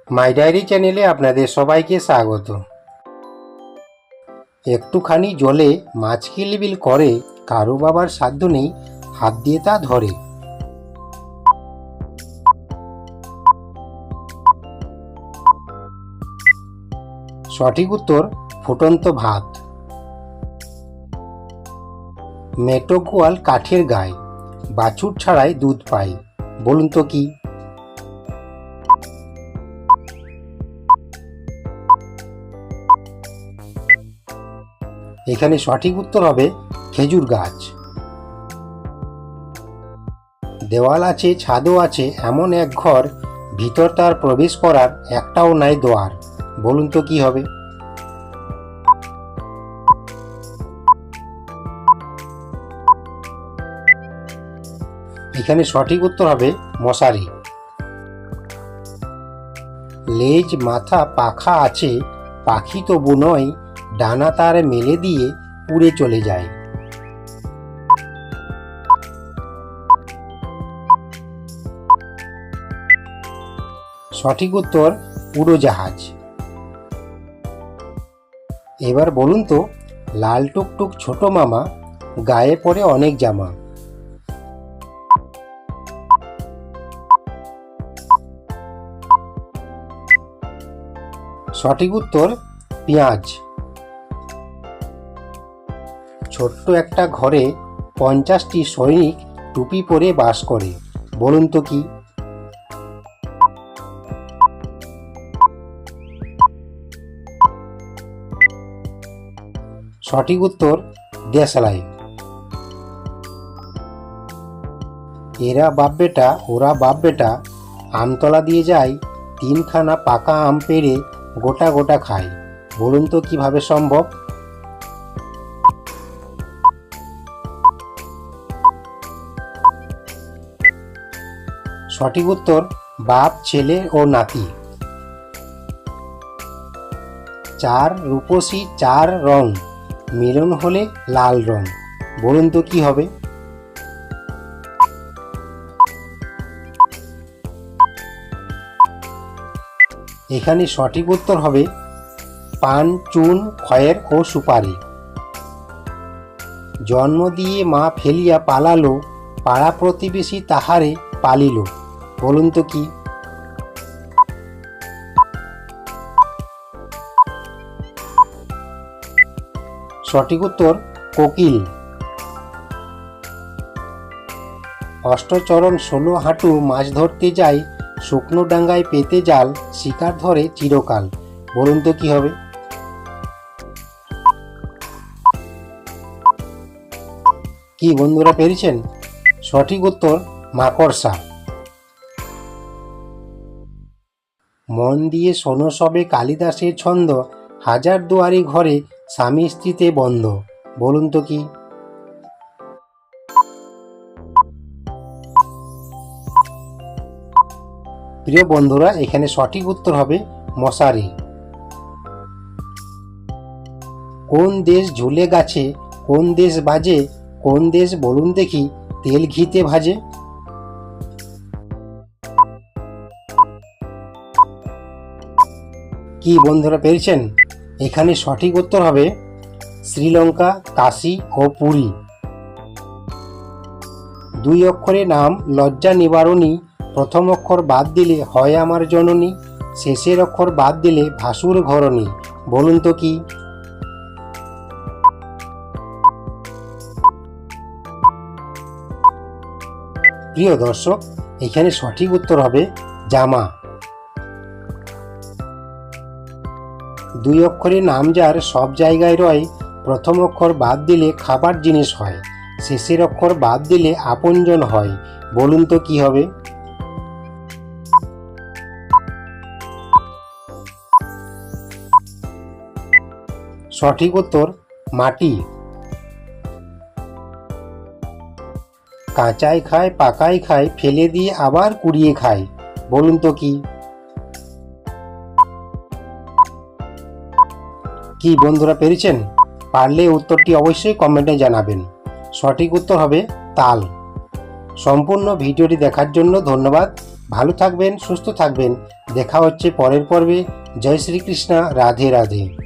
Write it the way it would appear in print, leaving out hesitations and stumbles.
মাই diary চ্যানেলে আপনাদের সবাইকে স্বাগত। একটুখানি জলে মাছ কিলবিল করে, কারো বাবার সাধ্য নেই হাত দিয়ে তা ধরে। সঠিক উত্তর ফুটন্ত ভাত। মেটো গোয়াল কাঠের গায়ে, বাছুর ছাড়াই দুধ পায়, বলুন তো কি? এখানে সঠিক উত্তর হবে খেজুর গাছ। দেওয়াল আছে, ছাদও আছে, এমন এক ঘর, ভিতর তার প্রবেশ করার একটাও নাই দোয়ার, বলুন তো কি হবে? এখানে সঠিক উত্তর হবে মশারি। লেজ মাথা পাখা আছে, পাখি তবু নয়, ডানা তার মেলে দিয়ে উড়ে চলে যায়। সঠিক উত্তর উড়োজাহাজ। এবার বলুন তো, লাল টুকটুক ছোট মামা, গায়ে পরে অনেক জামা। সঠিক উত্তর পেঁয়াজ। ছোট্ট একটা ঘরে 50টি সৈনিক টুপি পরে বাস করে, বলুন তো কি? সঠিক উত্তর দেশলাই। এরা বাপ বেটা ওরা বাপ বেটা, আমতলা দিয়ে যায়, 3খানা পাকা আম পেড়ে গোটা গোটা খায়, বলুন তো কিভাবে সম্ভব? সঠিক উত্তর বাপ ছেলে ও নাতি। 4 রূপসী 4 রং, মিলন হলে লাল রং, বলুন তো কি হবে? এখানে সঠিক উত্তর হবে পান, চুন, খয়ের ও সুপারি। জন্ম দিয়ে মা ফেলিয়া পালালো, পাড়া প্রতিবেশী তাহারে পালিল, বলুন তো কি? সঠিক উত্তর কোকিল। অষ্টচরণ 16 হাঁটু মাছ ধরতে যায়, শুকনো ডাঙ্গায় পেতে জাল, শিকার ধরে চিরকাল, বলুন তো কি হবে? কি বন্ধুরা পেরেছেন? সঠিক উত্তর মাকড়সা। মন দিয়ে শোনো সবে কালিদাসের ছন্দ, হাজার দুয়ারি ঘরে স্বামী স্ত্রীতে বন্ধ, বলুন তো কি? প্রিয় বন্ধুরা, এখানে সঠিক উত্তর হবে মশারি। কোন দেশ ঝুলে গাছে, কোন দেশ বাজে, কোন দেশ বলুন দেখি তেল ঘিতে ভাজে? কি বন্ধুরা পেরেছেন? এখানে সঠিক উত্তর হবে শ্রীলঙ্কা, কাশী ও পুরী। 2 অক্ষরে নাম লজ্জা নিবারণী, প্রথম অক্ষর বাদ দিলে হয় আমার জননী, শেষের অক্ষর বাদ দিলে ভাসুর ঘরণী, বলুন তো কি? প্রিয় দর্শক, এখানে সঠিক উত্তর হবে জামা। 2 অক্ষরে নাম যার সব জায়গায় রয়, প্রথম অক্ষর বাদ দিলে খাবার জিনিস হয়, শেষের অক্ষর বাদ দিলে আপনজন হয়, বলুন তো কি হবে? সঠিক উত্তর মাটি। কাঁচাই খায় পাকাই খায়, ফেলে দিয়ে আবার কুড়িয়ে খায়, বলুন তো কি? কি বন্ধুরা পেরেছেন? পারলে উত্তরটি অবশ্যই কমেন্টে জানাবেন। সঠিক উত্তর হবে তাল। সম্পূর্ণ ভিডিওটি দেখার জন্য ধন্যবাদ। ভালো থাকবেন, সুস্থ থাকবেন। দেখা হচ্ছে পরের পর্বে। জয় শ্রীকৃষ্ণ। রাধে রাধে।